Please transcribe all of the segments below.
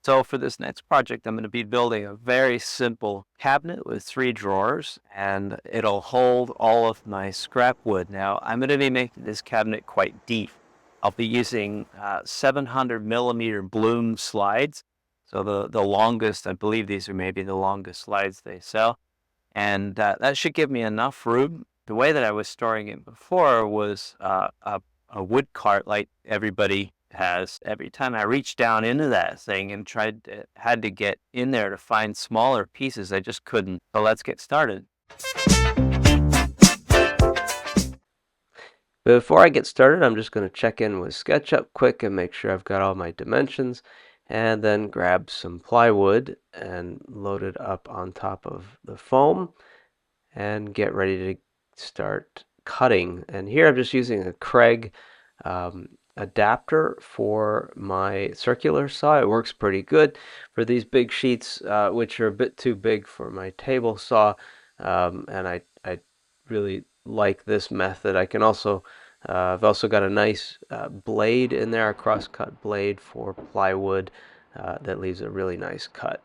So for this next project, I'm going to be building a very simple cabinet with 3 drawers, and it'll hold all of my scrap wood. Now, I'm going to be making this cabinet quite deep. I'll be using 700 millimeter Blum slides. So the longest, I believe these are maybe the longest slides they sell. And that should give me enough room. The way that I was storing it before was a wood cart like everybody has. Every time I reached down into that thing and had to get in there to find smaller pieces, I just couldn't. So let's get started. Before I get started, I'm just going to check in with SketchUp quick and make sure I've got all my dimensions, and then grab some plywood and load it up on top of the foam and get ready to start cutting. And here I'm just using a Craig adapter for my circular saw. It works pretty good for these big sheets, which are a bit too big for my table saw, and I really like this method. I've also got a nice blade in there, a cross-cut blade for plywood that leaves a really nice cut.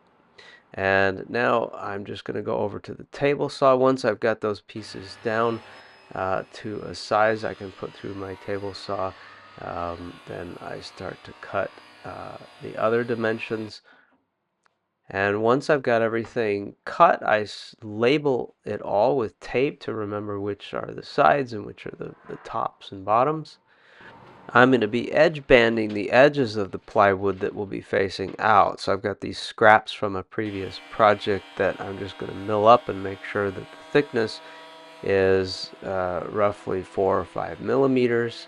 And now I'm just going to go over to the table saw. Once I've got those pieces down to a size I can put through my table saw, then I start to cut the other dimensions. And once I've got everything cut, I label it all with tape to remember which are the sides and which are the tops and bottoms. I'm going to be edge banding the edges of the plywood that will be facing out. So I've got these scraps from a previous project that I'm just going to mill up and make sure that the thickness is roughly 4 or 5 millimeters.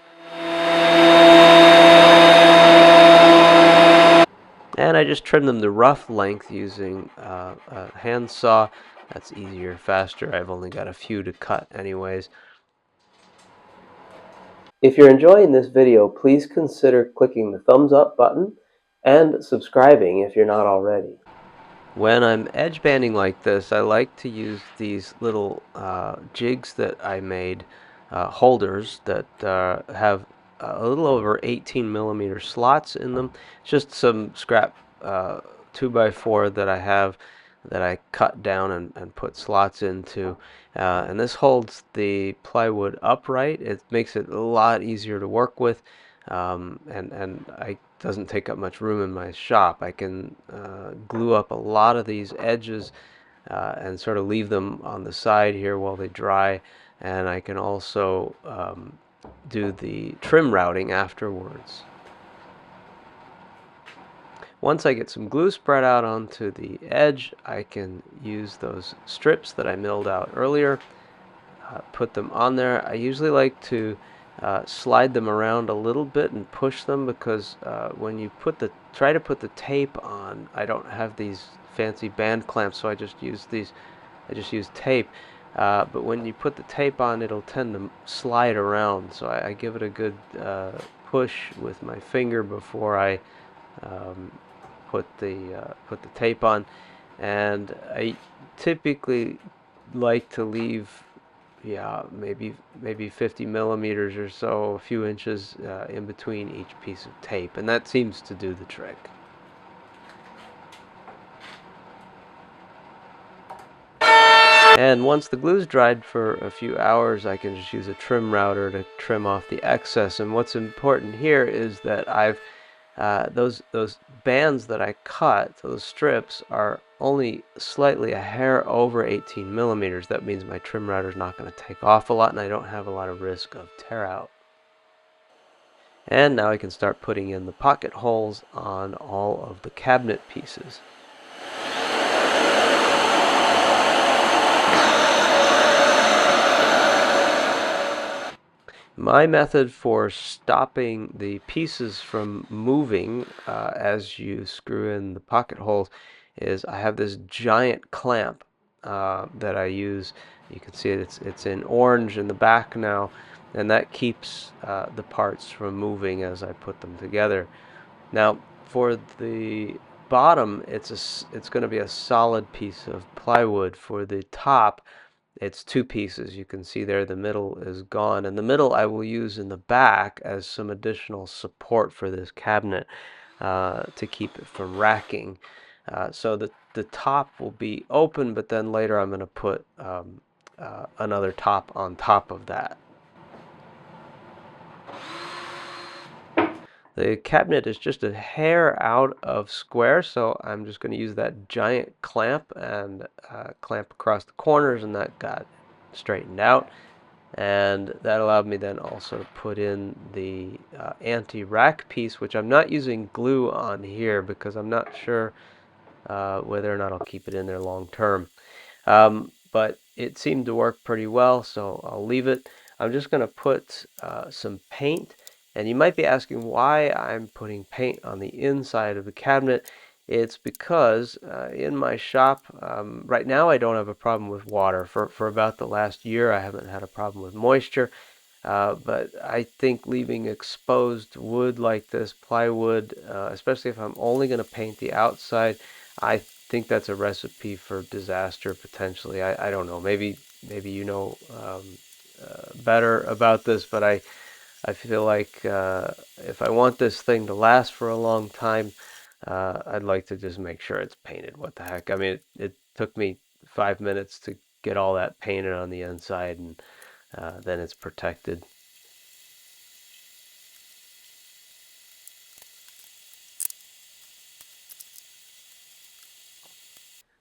And I just trim them to rough length using a hand saw. That's easier, faster. I've only got a few to cut anyways. If you're enjoying this video, please consider clicking the thumbs up button and subscribing if you're not already. When I'm edge banding like this, I like to use these little jigs that I made, holders that have a little over 18 millimeter slots in them. It's just some scrap 2x4 that I have that I cut down and put slots into. And this holds the plywood upright. It makes it a lot easier to work with, and I doesn't take up much room in my shop. I can glue up a lot of these edges and sort of leave them on the side here while they dry, and I can also do the trim routing afterwards. Once I get some glue spread out onto the edge, I can use those strips that I milled out earlier, put them on there. I usually like to slide them around a little bit and push them because when you try to put the tape on, I don't have these fancy band clamps, so I just use tape. But when you put the tape on, it'll tend to slide around, so I give it a good push with my finger before I put the tape on. And I typically like to leave, yeah, maybe 50 millimeters or so, a few inches in between each piece of tape, and that seems to do the trick. And once the glue's dried for a few hours, I can just use a trim router to trim off the excess. And what's important here is that I've those bands that I cut, those strips, are only slightly a hair over 18 millimeters. That means my trim router is not going to take off a lot, and I don't have a lot of risk of tear out. And now I can start putting in the pocket holes on all of the cabinet pieces. My method for stopping the pieces from moving as you screw in the pocket holes is I have this giant clamp that I use. You can see it's in orange in the back now, and that keeps the parts from moving as I put them together. Now for the bottom, it's going to be a solid piece of plywood. For the top, it's two pieces. You can see there the middle is gone, and the middle I will use in the back as some additional support for this cabinet. to keep it from racking. So the top will be open, but then later I'm going to put another top on top of that. The cabinet is just a hair out of square, so I'm just going to use that giant clamp and clamp across the corners, and that got straightened out. And that allowed me then also to put in the anti-rack piece, which I'm not using glue on here because I'm not sure whether or not I'll keep it in there long term. But it seemed to work pretty well, so I'll leave it. I'm just going to put some paint, and you might be asking why I'm putting paint on the inside of the cabinet. It's because in my shop, right now I don't have a problem with water. For about the last year, I haven't had a problem with moisture. But I think leaving exposed wood like this, plywood, especially if I'm only going to paint the outside, I think that's a recipe for disaster potentially. I don't know. Maybe you know better about this, but I feel like if I want this thing to last for a long time, I'd like to just make sure it's painted. What the heck? I mean, it took me 5 minutes to get all that painted on the inside, and then it's protected.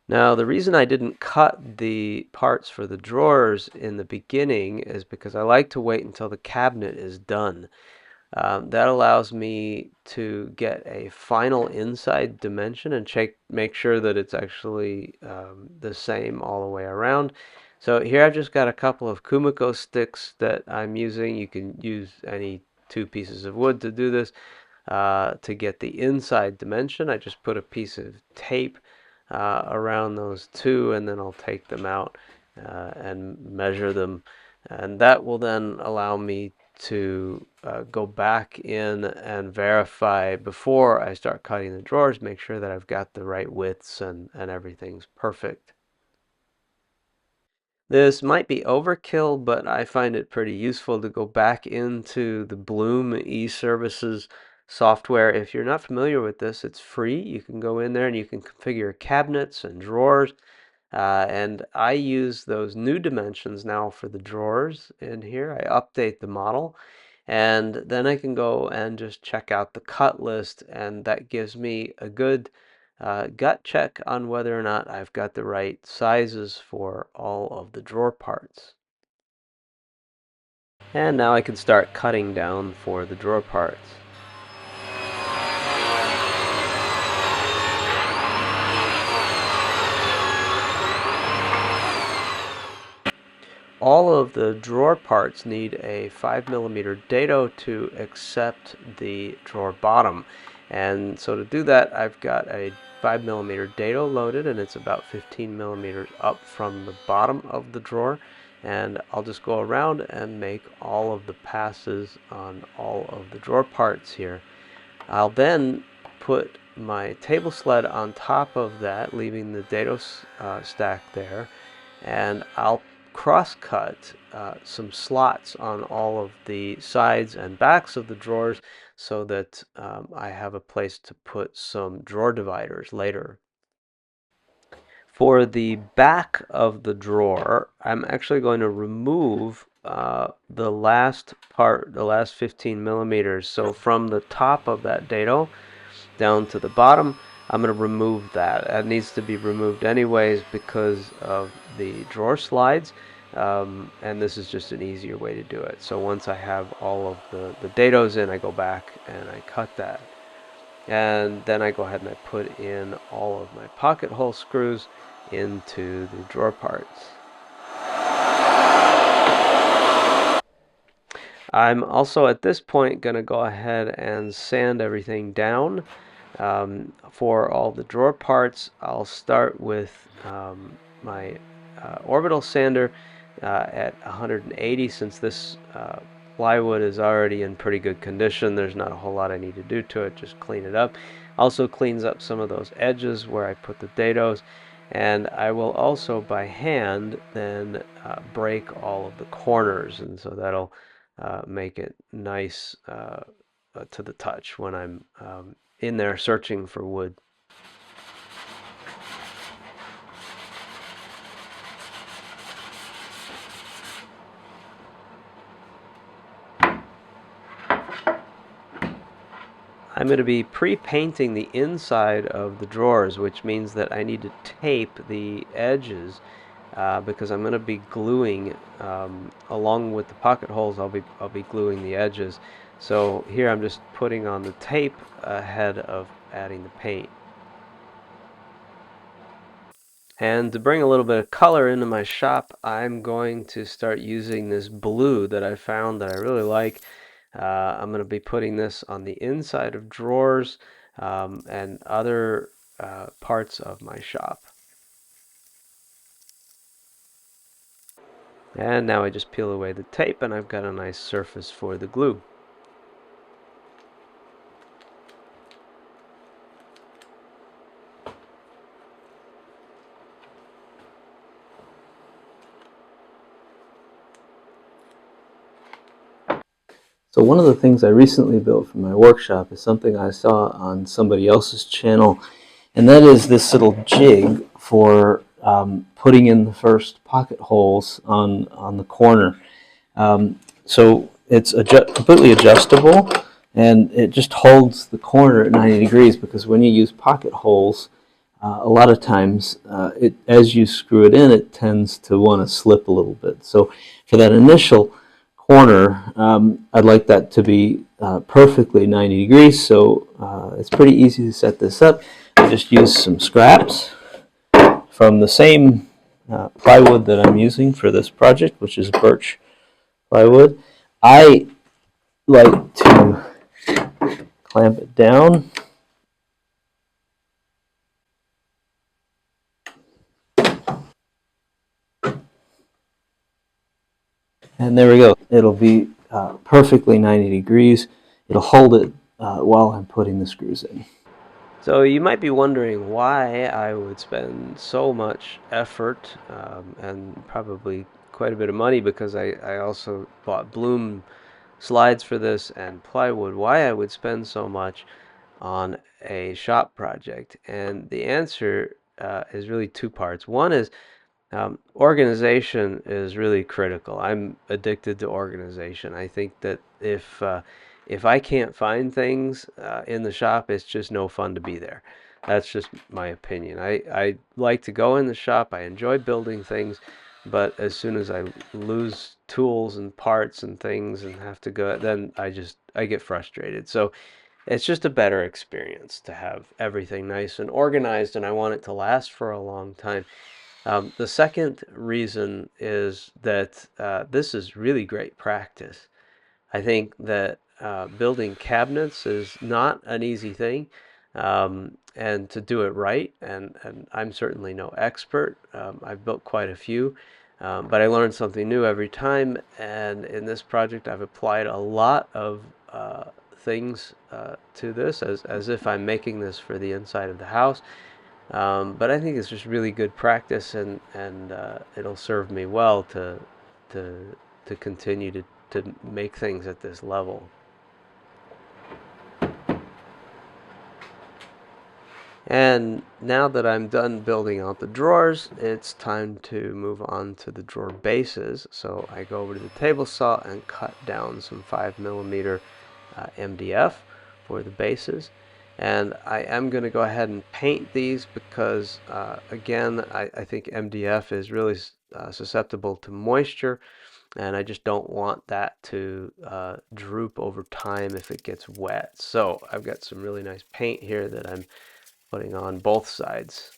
Now, the reason I didn't cut the parts for the drawers in the beginning is because I like to wait until the cabinet is done. That allows me to get a final inside dimension and make sure that it's actually the same all the way around. So here I've just got a couple of Kumiko sticks that I'm using. You can use any two pieces of wood to do this. To get the inside dimension, I just put a piece of tape around those two, and then I'll take them out and measure them. And that will then allow me to go back in and verify before I start cutting the drawers, make sure that I've got the right widths and everything's perfect. This might be overkill, but I find it pretty useful to go back into the Blum e-services software. If you're not familiar with this, it's free. You can go in there and you can configure cabinets and drawers. And I use those new dimensions now for the drawers in here. I update the model, and then I can go and just check out the cut list, and that gives me a good gut check on whether or not I've got the right sizes for all of the drawer parts. And now I can start cutting down for the drawer parts. All of the drawer parts need a 5mm dado to accept the drawer bottom. And so to do that, I've got a 5mm dado loaded, and it's about 15mm up from the bottom of the drawer. And I'll just go around and make all of the passes on all of the drawer parts here. I'll then put my table sled on top of that, leaving the dado stack there, and I'll cross-cut some slots on all of the sides and backs of the drawers so that I have a place to put some drawer dividers later. For the back of the drawer, I'm actually going to remove the last part, the last 15mm. So from the top of that dado down to the bottom, I'm going to remove that. That needs to be removed anyways because of the drawer slides, and this is just an easier way to do it. So once I have all of the dados in, I go back and I cut that. And then I go ahead and I put in all of my pocket hole screws into the drawer parts. I'm also at this point going to go ahead and sand everything down. For all the drawer parts, I'll start with my orbital sander at 180, since this plywood is already in pretty good condition. There's not a whole lot I need to do to it, just clean it up. Also cleans up some of those edges where I put the dados, and I will also by hand then break all of the corners, and so that'll make it nice to the touch when I'm in there searching for wood. I'm going to be pre-painting the inside of the drawers, which means that I need to tape the edges because I'm going to be gluing along with the pocket holes. I'll be gluing the edges. So here I'm just putting on the tape ahead of adding the paint. And to bring a little bit of color into my shop, I'm going to start using this blue that I found that I really like. I'm going to be putting this on the inside of drawers and other parts of my shop. And now I just peel away the tape and I've got a nice surface for the glue. So one of the things I recently built for my workshop is something I saw on somebody else's channel, and that is this little jig for putting in the first pocket holes on the corner. So it's completely adjustable, and it just holds the corner at 90 degrees, because when you use pocket holes, a lot of times, as you screw it in, it tends to want to slip a little bit. So for that initial corner, I'd like that to be perfectly 90 degrees. So it's pretty easy to set this up. I just use some scraps from the same plywood that I'm using for this project, which is birch plywood. I like to clamp it down. And there we go. It'll be perfectly 90 degrees. It'll hold it while I'm putting the screws in. So you might be wondering why I would spend so much effort and probably quite a bit of money, because I also bought Blum slides for this and plywood, why I would spend so much on a shop project. And the answer is really two parts. One is organization is really critical. I'm addicted to organization. I think that if I can't find things in the shop, it's just no fun to be there. That's just my opinion. I like to go in the shop. I enjoy building things, but as soon as I lose tools and parts and things and have to go, then I get frustrated. So it's just a better experience to have everything nice and organized, and I want it to last for a long time. The second reason is that this is really great practice. I think that building cabinets is not an easy thing, and to do it right, and I'm certainly no expert. I've built quite a few, but I learn something new every time, and in this project I've applied a lot of things to this as if I'm making this for the inside of the house. But I think it's just really good practice, and it'll serve me well to to continue to make things at this level. And now that I'm done building out the drawers, it's time to move on to the drawer bases. So I go over to the table saw and cut down some 5mm MDF for the bases. And I am going to go ahead and paint these because, again, I think MDF is really susceptible to moisture, and I just don't want that to droop over time if it gets wet. So I've got some really nice paint here that I'm putting on both sides.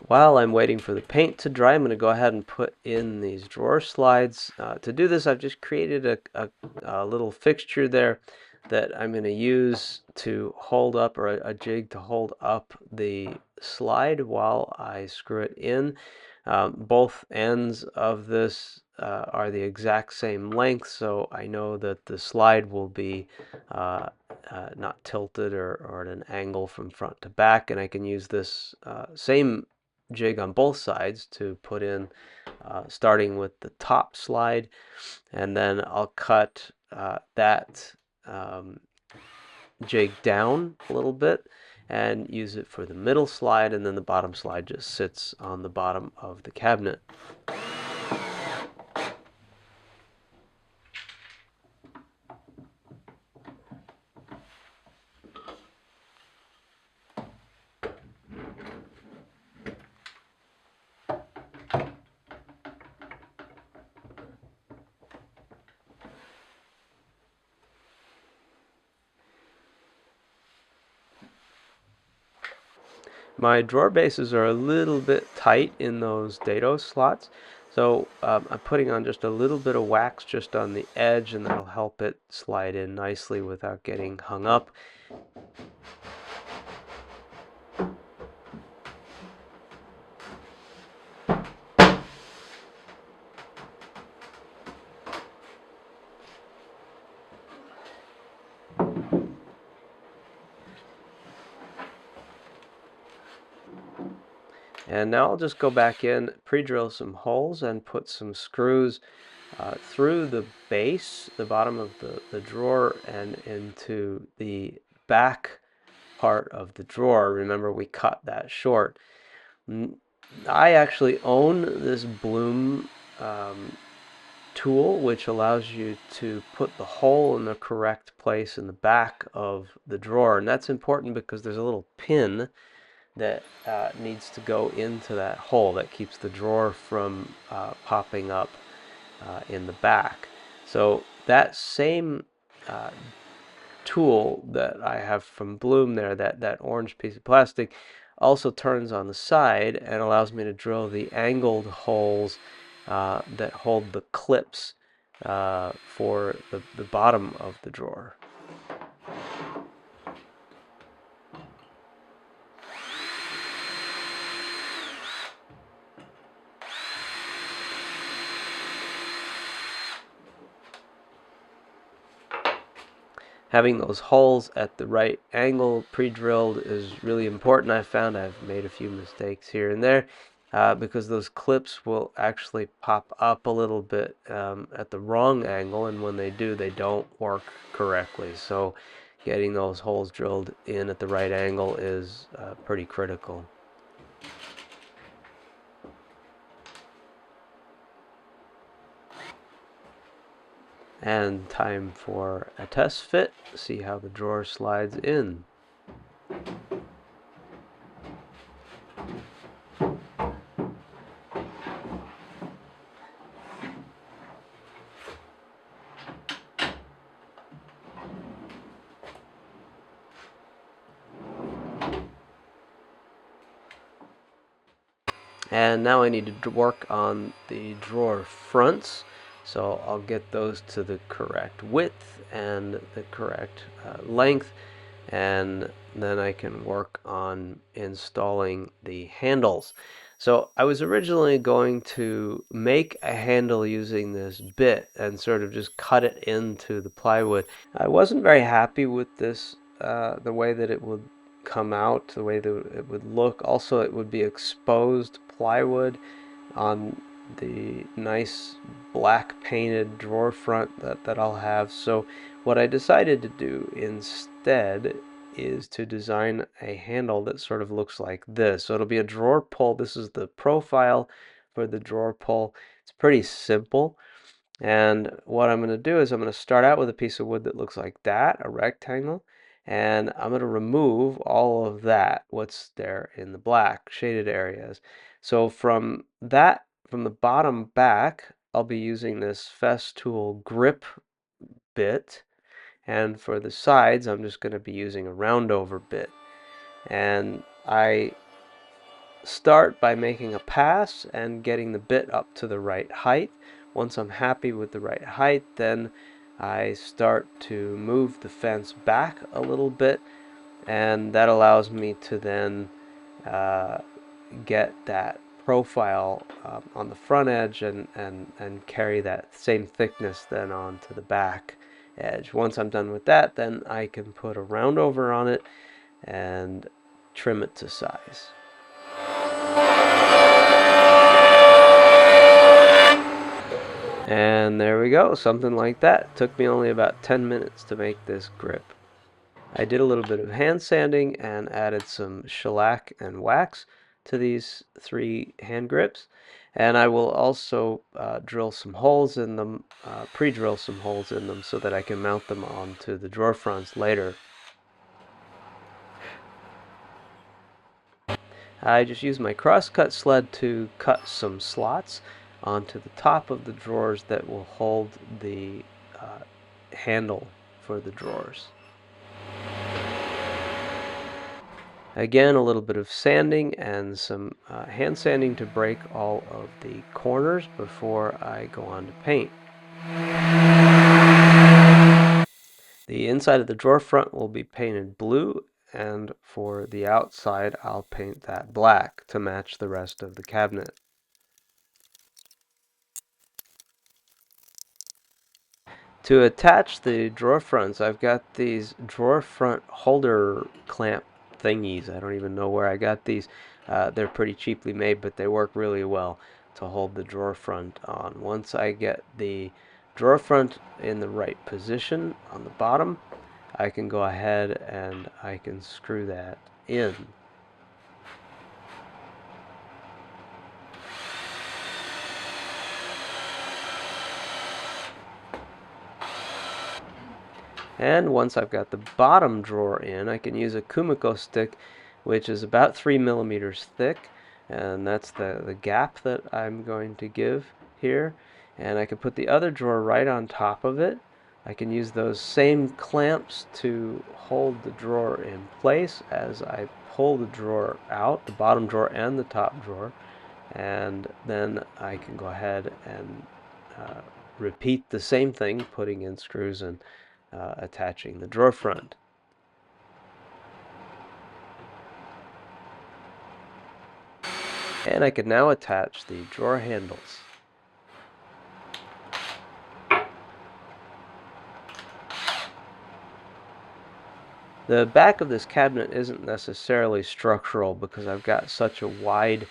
While I'm waiting for the paint to dry, I'm going to go ahead and put in these drawer slides. To do this, I've just created a little fixture there that I'm going to use to hold up, or a jig to hold up the slide while I screw it in. Both ends of this are the exact same length, so I know that the slide will be not tilted or at an angle from front to back, and I can use this same jig on both sides to put in, starting with the top slide, and then I'll cut that jig down a little bit and use it for the middle slide, and then the bottom slide just sits on the bottom of the cabinet. My drawer bases are a little bit tight in those dado slots, so I'm putting on just a little bit of wax just on the edge, and that'll help it slide in nicely without getting hung up. And now I'll just go back in, pre-drill some holes, and put some screws through the base, the bottom of the drawer, and into the back part of the drawer. Remember, we cut that short. I actually own this Blum tool, which allows you to put the hole in the correct place in the back of the drawer. And that's important because there's a little pin that needs to go into that hole that keeps the drawer from popping up in the back. So that same tool that I have from Blum there, that orange piece of plastic, also turns on the side and allows me to drill the angled holes that hold the clips for the bottom of the drawer. Having those holes at the right angle pre-drilled is really important. I found I've made a few mistakes here and there because those clips will actually pop up a little bit at the wrong angle, and when they do, they don't work correctly. So getting those holes drilled in at the right angle is pretty critical. And time for a test fit, see how the drawer slides in. And now I need to work on the drawer fronts, so I'll get those to the correct width and the correct length, and then I can work on installing the handles. So I was originally going to make a handle using this bit and sort of just cut it into the plywood. I wasn't very happy with this, the way that it would come out, the way that it would look. Also, it would be exposed plywood on the nice black painted drawer front that I'll have. So what I decided to do instead is to design a handle that sort of looks like this. So it'll be a drawer pull. This is the profile for the drawer pull. It's pretty simple. And what I'm going to do is I'm going to start out with a piece of wood that looks like that, a rectangle, and I'm going to remove all of that, what's there in the black shaded areas. So from the bottom back, I'll be using this Festool grip bit, and for the sides, I'm just going to be using a roundover bit. And I start by making a pass and getting the bit up to the right height. Once I'm happy with the right height, then I start to move the fence back a little bit, and that allows me to then get that profile on the front edge and carry that same thickness then onto the back edge. Once I'm done with that, then I can put a roundover on it and trim it to size. And there we go, something like that. It took me only about 10 minutes to make this grip. I did a little bit of hand sanding and added some shellac and wax to these 3 hand grips. And I will also drill some holes in them, pre-drill some holes in them so that I can mount them onto the drawer fronts later. I just used my crosscut sled to cut some slots onto the top of the drawers that will hold the handle for the drawers. Again, a little bit of sanding and some hand sanding to break all of the corners before I go on to paint. The inside of the drawer front will be painted blue, and for the outside I'll paint that black to match the rest of the cabinet. To attach the drawer fronts, I've got these drawer front holder clamp thingies. I don't even know where I got these. They're pretty cheaply made, but they work really well to hold the drawer front on. Once I get the drawer front in the right position on the bottom, I can go ahead and I can screw that in. And once I've got the bottom drawer in, I can use a Kumiko stick, which is about 3 millimeters thick, and that's the gap that I'm going to give here. And I can put the other drawer right on top of it. I can use those same clamps to hold the drawer in place as I pull the drawer out, the bottom drawer and the top drawer. And then I can go ahead and repeat the same thing, putting in screws and attaching the drawer front. And I can now attach the drawer handles. The back of this cabinet isn't necessarily structural because I've got such a wide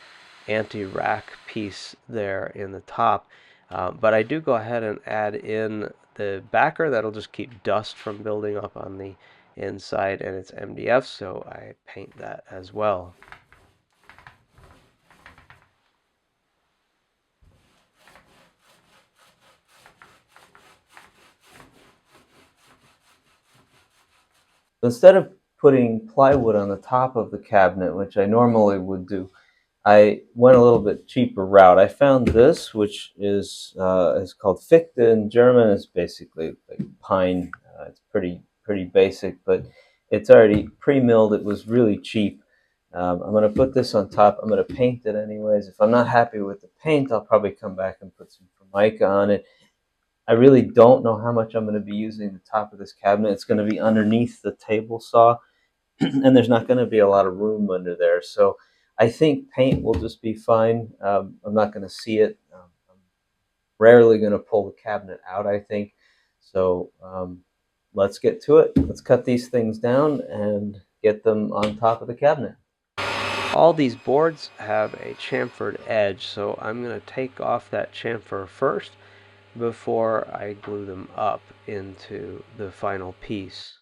anti-rack piece there in the top. But I do go ahead and add in the backer. That'll just keep dust from building up on the inside, and it's MDF, so I paint that as well. Instead of putting plywood on the top of the cabinet, which I normally would do, I went a little bit cheaper route. I found this, which is called Fichte in German. It's basically like pine. It's pretty basic, but it's already pre-milled. It was really cheap. I'm going to put this on top. I'm going to paint it anyways. If I'm not happy with the paint, I'll probably come back and put some Formica on it. I really don't know how much I'm going to be using the top of this cabinet. It's going to be underneath the table saw, and there's not going to be a lot of room under there. So I think paint will just be fine. I'm not going to see it. I'm rarely going to pull the cabinet out, I think. So let's get to it. Let's cut these things down and get them on top of the cabinet. All these boards have a chamfered edge, so I'm going to take off that chamfer first before I glue them up into the final piece.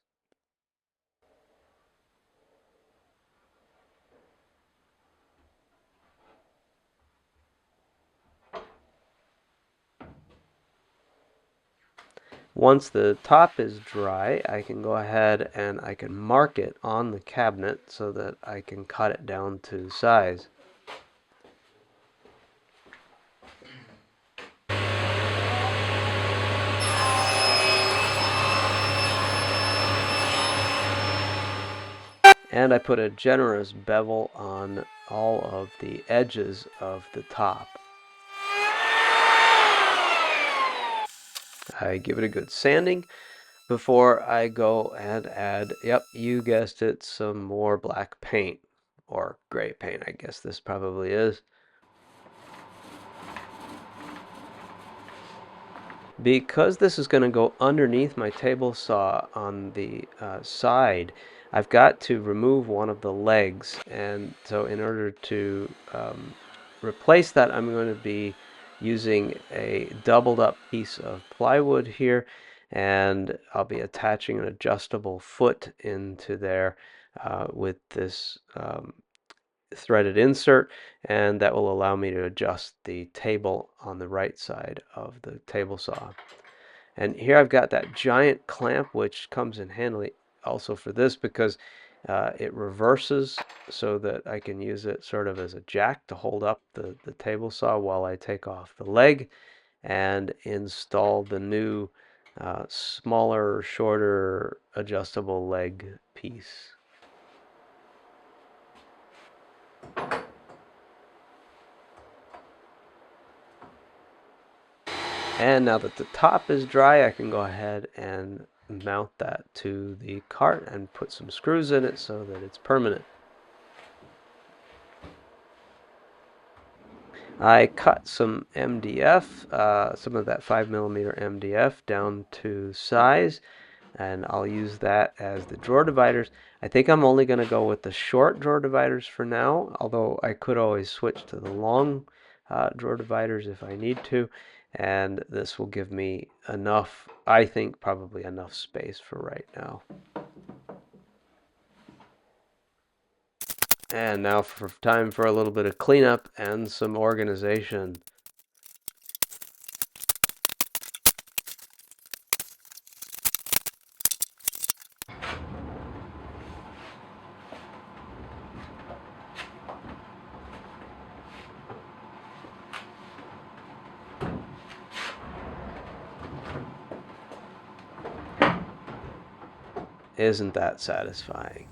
Once the top is dry, I can go ahead and I can mark it on the cabinet so that I can cut it down to size. And I put a generous bevel on all of the edges of the top. I give it a good sanding before I go and add, yep, you guessed it, some more black paint, or gray paint, I guess this probably is. Because this is going to go underneath my table saw on the side, I've got to remove one of the legs, and so in order to replace that, I'm going to be using a doubled up piece of plywood here, and I'll be attaching an adjustable foot into there with this threaded insert, and that will allow me to adjust the table on the right side of the table saw. And here I've got that giant clamp, which comes in handy also for this because it reverses so that I can use it sort of as a jack to hold up the table saw while I take off the leg and install the new smaller, shorter adjustable leg piece. And now that the top is dry, I can go ahead and mount that to the cart and put some screws in it so that it's permanent. I cut some MDF, some of that 5mm MDF down to size, and I'll use that as the drawer dividers. I think I'm only going to go with the short drawer dividers for now, although I could always switch to the long drawer dividers if I need to, and this will give me enough, I think probably enough space for right now. And now for time for a little bit of cleanup and some organization. Isn't that satisfying?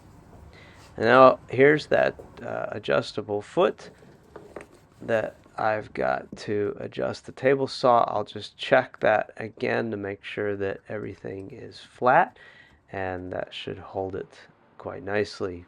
And now here's that adjustable foot that I've got to adjust the table saw. I'll just check that again to make sure that everything is flat, and that should hold it quite nicely.